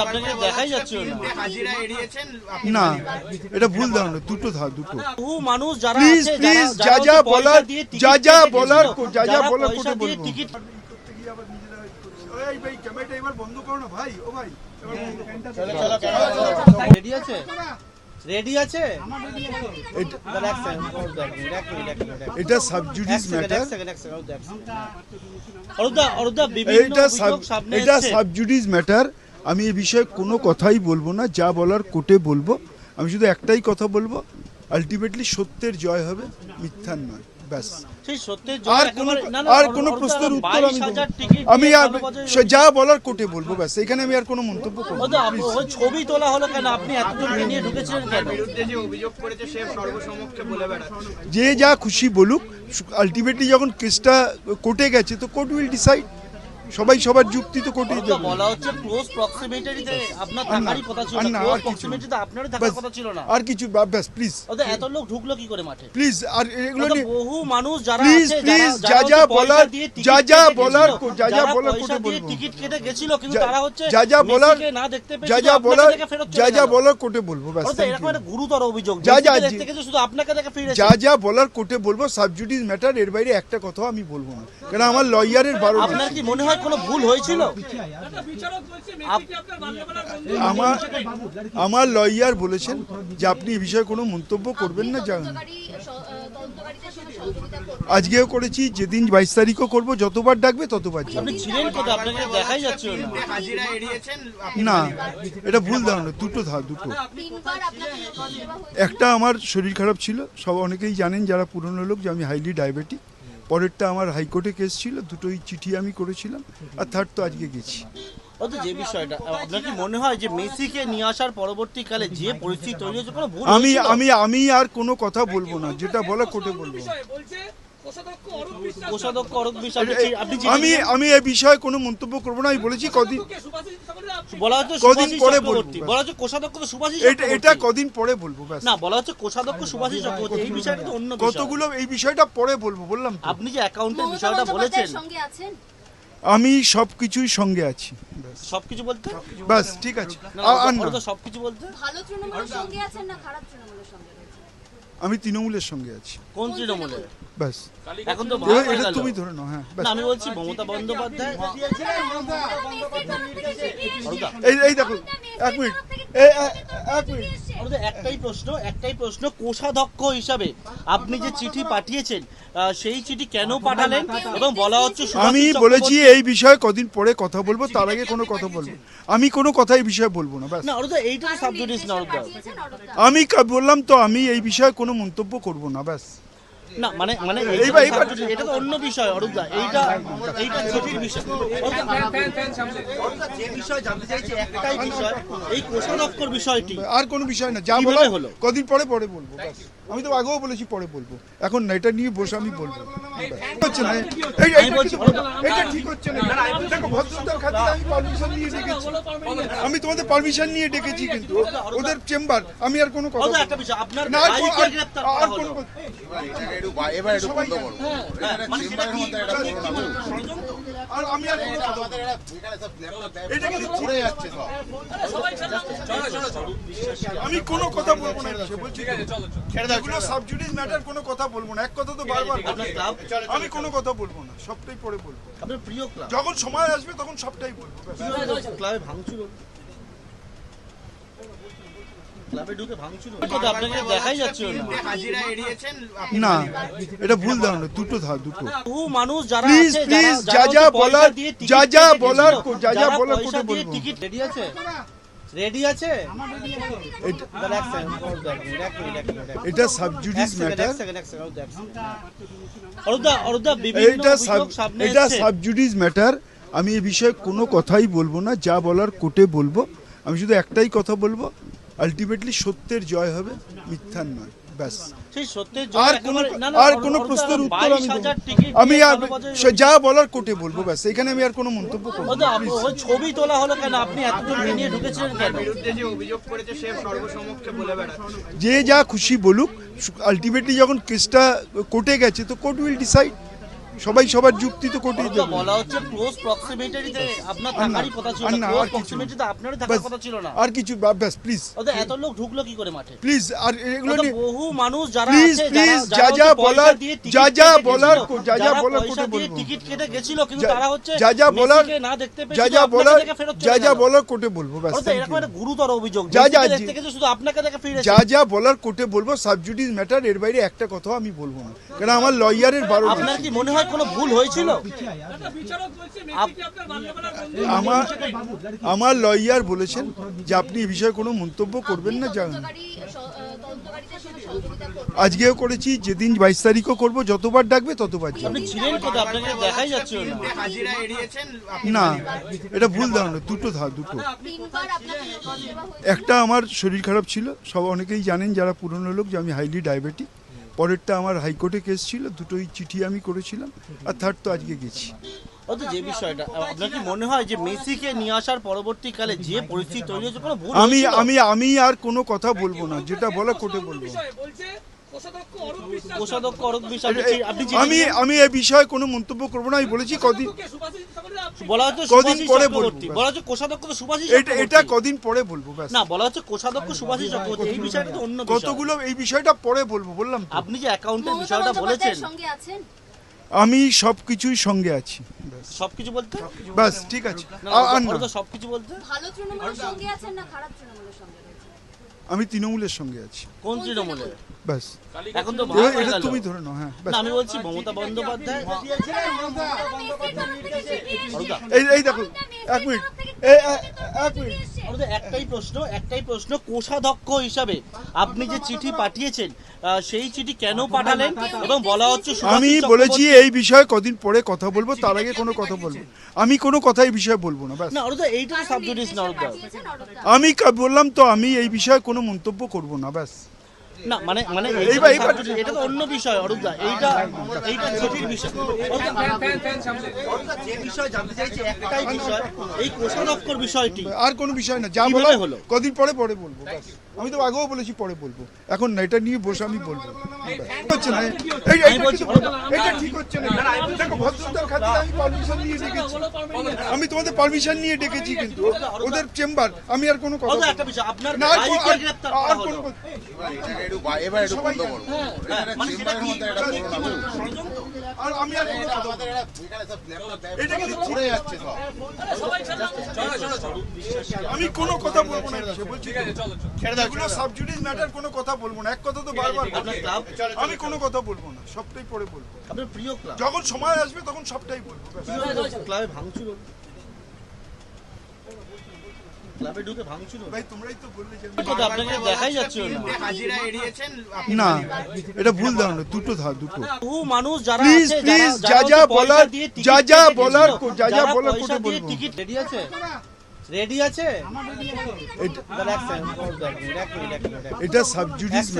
আপনাকে দেখাই যাচ্ছে না, এটা ভুল ধারণা, দুটো দুটো। বহু মানুষ যারা প্লিজ আছে প্লিজ যারা যা পয়সা দিয়ে টিকিট বলার পয়সা কোটে দিয়ে বলবো। টিকিট এই ভাই ক্যামেরাটা এবার বন্ধ করো না ভাই, ও ভাই রেডি আছে রেডি আছে এটা সাবজুডিস ম্যাটার, এটা সাবজুডিস ম্যাটার। আমি এই বিষয়ে কোনো কথাই বলবো না, যা বলার কোর্টে বলবো। আমি শুধু একটাই কথা বলবো, আলটিমেটলি সত্যের জয় হবে, মিথ্যার নয়, ব্যাস। আর কোনো প্রশ্নের উত্তর আমি যা বলার কোর্টে বলবো, ব্যাস। এখানে আমি আর কোনো মন্তব্য করবো না। ছবি তোলা হলো কেন? আপনি এতজনকে নিয়ে ঢুকেছিলেন কেন? যে যা খুশি বলুক, আলটিমেটলি যখন কেসটা কোর্টে গেছে তো কোর্ট উইল ডিসাইড। সবাই সবার যুক্তি তো কোর্টে দেবে। বলা হচ্ছে ক্লোজ প্রক্সিমিটিতে আপনার থাকারই কথা ছিল না, ক্লোজ প্রক্সিমিটিতে আপনারই থাকার কথা ছিল না। আর কিছু ব্যাস প্লিজ। ওদের এত লোক ঢুকলো কি করে মাঠে? প্লিজ আর এগুলো নিয়ে বহু মানুষ যারা প্লিজ আছে প্লিজ যা বলার কোর্টে বলবো। টিকিট কেটে গেছিল কিন্তু তারা হচ্ছে যা বলার না দেখতে পেয়েছিল, যা বলার কোর্টে বলবো, ব্যাস। ওদের এরকম একটা গুরুতর অভিযোগ দেখতে গেছে, শুধু আপনাকে দেখে ফিরে যা বলার কোর্টে বলবো। সাবজুডিস ম্যাটার, এর বাইরে একটা কথাও আমি বলবো না, কারণ আমার লয়ারের 12। আপনার কি মনে হয় কোনো ভুল হয়েছিল? আমার লয়ার বলেছেন যে আপনি এই বিষয়ে কোনো মন্তব্য করবেন না। আজকেও করেছি, যেদিন 22 তারিখও করবো, যতবার ডাকবে ততবার যাবো। না, এটা ভুল ধারণা, দুটো দুটো। একটা আমার শরীর খারাপ ছিল, সব অনেকেই জানেন যারা পুরনো লোক, যে আমি হাইলি ডায়াবেটিক। পরেরটা আমার হাইকোর্টে কেস ছিল, দুটোই চিঠি আমি করেছিলাম। আর থার্ড তো আজকে গেছি। যে বিষয়টা আপনার কি মনে হয় যে মেসিকে নিয়ে আসার পরবর্তীকালে যে পরিস্থিতি তৈরি হয়েছে, কোনো ভুল? আমি আর কোনো কথা বলবো না, যেটা বলা কোর্টে বলবো। আমি এই বিষয়ে কোনো মন্তব্য করবো না। আমি বলেছি কদিন পরে বলবো, এটা কদিন পরে বলবো, ব্যাস। না, বলা হচ্ছে কোষাধ্যক্ষ সুভাষিস চক্রবর্তী, এই বিষয়টা তো অন্য বিষয়। কতগুলো এই বিষয়টা পরে বলবো, বললাম। আপনি যে অ্যাকাউন্টের বিষয়টা বলেছেন, আমি সবকিছুই সঙ্গে আছি, সবকিছু বলতে বাস, ঠিক আছে। সবকিছু বলতে ভালো তৃণমূলের সঙ্গে আছেন না খারাপ তৃণমূলের সঙ্গে? আমি তৃণমূলের সঙ্গে আছি। কোন তৃণমূলে? বাস, এখন তো এটা তুমি ধরে নাও। হ্যাঁ, আমি বলছি মমতা বন্দ্যোপাধ্যায়। এই দেখো, এক মিনিট। একটাই প্রশ্ন, কোষাধ্যক্ষ হিসাবে আপনি যে চিঠি পাঠিয়েছেন, সেই চিঠি কেন পাঠালেন? এবং বলা হচ্ছে আমি বলেছি এই বিষয়ে কদিন পরে কথা বলবো, তার আগে কোনো কথা বলবো আমি কোনো কথা এই বিষয়ে বলবো না, ব্যাস। না, এইটা তো সাবজুডিস না। আমি বললাম তো, আমি এই বিষয়ে কোনো মন্তব্য করবো না, ব্যাস। না, মানে এটা তো অন্য বিষয় অরূপদা, এইটা চিঠির বিষয়। যে বিষয় জানতে চাইছি একটাই বিষয়, এই কোষাধ্যক্ষর বিষয়টি। আর কোনো বিষয় না, যা বলা হলো কদিন পরে বলবো, ব্যাস। আমি তো আগেও বলেছি পরে বলবো, এখন না, এটা নিয়ে বসে আমি বলবো। হচ্ছে না, এটা ঠিক হচ্ছে না। দেখো, ভদ্রতার খাতিরে আমি পারমিশন নিয়ে ডেকেছি, আমি তোমাদের পারমিশন নিয়ে ডেকেছি, কিন্তু ওদের চেম্বার। আমি আর কোনো কথা একটা বিষয়, আপনার না, আর কোনো এবার একটু বন্ধ করো। আর আমি আর কোনো কথা এটা কি ঘুরে যাচ্ছে সব। আমি কোনো কথা বলবো না, বলছি এগুলো সাবজুডিস ম্যাটার, কোনো কথা বলবো না। এক কথা তো বারবার, আমি কোনো কথা বলবো না, সবটাই পরে বলবো। আপনার প্রিয় ক্লাব, যখন সময় আসবে তখন সবটাই বলবো। ক্লাবে ভাঙচুর, ক্লাবে ঢুকে ভাঙচুর আপনাকে দেখাই যাচ্ছে না, এটা ভুল ধারণা, দুটো দুটো। বহু মানুষ যারা প্লিজ প্লিজ যা বলার কোর্টে বলবো। টিকিট রেডি আছে এটা সাবজুডিস ম্যাটার, এটা সাবজুডিস ম্যাটার। আমি এই বিষয়ে কোনো কথাই বলবো না, যা বলার কোর্টে বলবো। আমি শুধু একটাই কথা বলবো, আলটিমেটলি সত্যের জয় হবে, মিথ্যার নয়, ব্যাস। আর কোনো প্রশ্নের উত্তর আমি যা বলার কোর্টে বলবো, ব্যাস। এখানে আমি আর কোনো মন্তব্য করবো না। ছবি তোলা হলো কেন? আপনি এতজনকে নিয়ে ঢুকেছিলেন কেন? যে যা খুশি বলুক, আলটিমেটলি যখন কেসটা কোর্টে গেছে তো কোর্ট উইল ডিসাইড। সবাই সবার যুক্তি তো কোর্টেই তো দেবে। বলা হচ্ছে ক্লোজ প্রক্সিমিটিতে আপনার আর না, থাকারই কথা ছিল আর না, না, ক্লোজ আর কিছু না। প্রক্সিমিটিতে আপনারই থাকার ব্যাস, কথা ছিল না। আর কিছু ব্যাস প্লিজ ওদের এত লোক ঢুকলো কি করে মাঠে? প্লিজ আর এগুলো ওদের নিয়ে বহু মানুষ যারা প্লিজ আছে, প্লিজ যারা যা যা হচ্ছে পয়সা বলার দিয়ে টিকিট যা কেটে বলার গেছিল, যা যারা বলার পয়সা কোর্টে দিয়ে বলবো টিকিট কেটে গেছিল, কিন্তু যা- তারা হচ্ছে যা যা বলার মেসিকে না দেখতে পেয়ে যা শুধু যা আপনাকে বলার দেখে ফেরত যা চলে যা গেল। বলার কোর্টে বলবো ব্যাস ওরা তো thank এরকম you. একটা গুরুতর অভিযোগ, যা যা মেসিকে দেখতে গেছে শুধু আপনাকে দেখে ফিরেছে। যা যা বলার কোর্টে বলবো, সাবজুডিস ম্যাটার, এর বাইরে একটা কথাও আমি বলবো না, কারণ আমার লয়ারের বারণ আপনার আছে। কি মনে হয় কোনো ভুল হয়েছিল? আমার লয়ার বলেছেন যে আপনি এই বিষয়ে কোনো মন্তব্য করবেন না, যা তদন্তকারীদের সঙ্গে সহযোগিতা করবেন। আজকেও করেছি, যেদিন 22 তারিখও করবো, যতবার ডাকবে ততবার যাবো। আপনি ছিলেন কোথায়? আপনাকে দেখাই যাচ্ছিল না। না, এটা ভুল ধারণা, দুটো দুটো। তিনবার আপনাকে নোটিশ দেওয়া হয়েছিল। একটা আমার শরীর খারাপ ছিল, সব অনেকেই জানেন যারা পুরনো লোক, যে আমি হাইলি ডায়াবেটিক। পরেরটা আমার হাইকোর্টে কেস ছিল, দুটোই চিঠি আমি করেছিলাম, আর থার্ড তো আজকে গেছি। ও তো যে বিষয়টা, আপনার কি মনে হয় যে মেসিকে নিয়ে আসার পরবর্তীকালে যে পরিস্থিতি তৈরি হয়েছে কোনো ভুল আমি হয়েছিল? আমি আমি আর কোনো কথা বলবো না, যেটা বলা কোর্টে বলবো। কোষাধ্যক্ষ অরূপ বিশ্বাস, আপনি আমি আমি এই বিষয়ে কোনো মন্তব্য করবো না। আমি বলেছি কদিন বলা হচ্ছে কদিন সুভাষিস পরে চক্রবর্তী, বলবো। বলা হচ্ছে কোষাধ্যক্ষ তো সুভাষিস এটা চক্রবর্তী। কদিন পরে বলবো ব্যাস। না, বলা হচ্ছে কোষাধ্যক্ষ সুভাষিস চক্রবর্তী, এই বিষয়টা তো অন্য বিষয়। কতগুলো এই বিষয়টা পরে বলবো বললাম তো। আপনি যে অ্যাকাউন্টের মমতা বিষয়টা বলেছেন, বন্দ্যোপাধ্যায়ের সঙ্গে আছেন? আমি সবকিছুই সঙ্গে আছি, সবকিছু বলতে ব্যাস ঠিক আছে। না, আর না, ওরা তো সবকিছু বলতে ভালো তৃণমূলের সঙ্গে আছেন না খারাপ তৃণমূলের সঙ্গে রয়েছেন? আমি তৃণমূলের সঙ্গে আছি, কোন তৃণমূলে? ব্যাস। এখন তো ভাগ হয়ে এটা গেল। তুমি ধরে নাও, হ্যাঁ ব্যাস। না, আমি বলছি মমতা বন্দ্যোপাধ্যায়। অরুণদা, এই দেখো, এক মিনিট, এক মিনিট। আমাদের একটাই প্রশ্ন, কোষাধ্যক্ষ হিসাবে আপনি যে চিঠি পাঠিয়েছেন, সেই চিঠি কেন পাঠালেন? এবং বলা হচ্ছে সুভাষিস আমি চক্রবর্তী- বলেছি এই বিষয়ে কদিন পরে কথা বলবো, তার আগে কোনো কথা বলবো। আমি কোনো কথা এই বিষয়ে বলবো না, ব্যাস। না, অরুণদা, এইটা তো সাবজুডিস না অরুণদা। পাঠিয়েছেন অরূপদা? আমি বললাম তো, আমি এই বিষয়ে কোনো মন্তব্য করবো না, ব্যাস। না, মানে মানে এইবার- এইটা subjudice, এটা তো অন্য বিষয় অরুণদা, এইটা চিঠির বিষয়। অরুণদা, যে বিষয় জানতে চাইছি একটাই বিষয়, এই কোষাধ্যক্ষর বিষয়টি। আর কোনো বিষয় না, যা কিভাবে বলার হলো? কদিন পরে বলবো, ব্যাস। আমি তো আগেও বলেছি পরে বলবো, এখন না, এটা নিয়ে বসে আমি বলবো। হচ্ছে না, আমি বলছি, এটা ঠিক হচ্ছে না। দেখো, ভদ্রতার খাতিরে আমি পারমিশন নিয়ে ডেকেছি, আমি তোমাদের পারমিশন নিয়ে ডেকেছি, কিন্তু ওদের চেম্বার, আমি আর কোনো কথা অরুণদা, বলবো একটা বিষয়, আপনার না। ভাইকে গ্রেফতার করা আর হলো। কোনো এবার একটু বন্ধ করো। মানে সেটা কি আর আমি আর কোনো কথা বলবো না। এটা কিন্তু ঘুরে যাচ্ছে সব। আমি কোনো কথা বলবো না, সে বলছি এগুলো সাবজুডিস ম্যাটার, কোনো কথা বলবো না। এক কথা তো বারবার বলছি। আপনার ক্লাব, আমি কোনো কথা বলবো না, সবটাই পরে বলবো। আপনার প্রিয় ক্লাব, যখন সময় আসবে তখন সবটাই বলবো, ব্যাস। ক্লাবে ভাঙচুর হলো। ক্লাবে ঢুকে ভাঙচুর হলো। ভাই তোমরাই তো বললে যে তো আপনাকে দেখাই যাচ্ছিল না। না, এটা ভুল ধারণা, দুটো দুটো। বহু মানুষ যারা প্লিজ আছে, প্লিজ যারা যা হচ্ছে পয়সা বলার দিয়ে টিকিট যা কেটে বলার গেছিল, যা যারা বলার পয়সা কোটে দিয়ে বলবো। টিকিট রেডি আছে? রেডি আছে? এটা- দাঁড়া, এক সেকেন্ড, এক মিনিট। এটা সাবজুডিস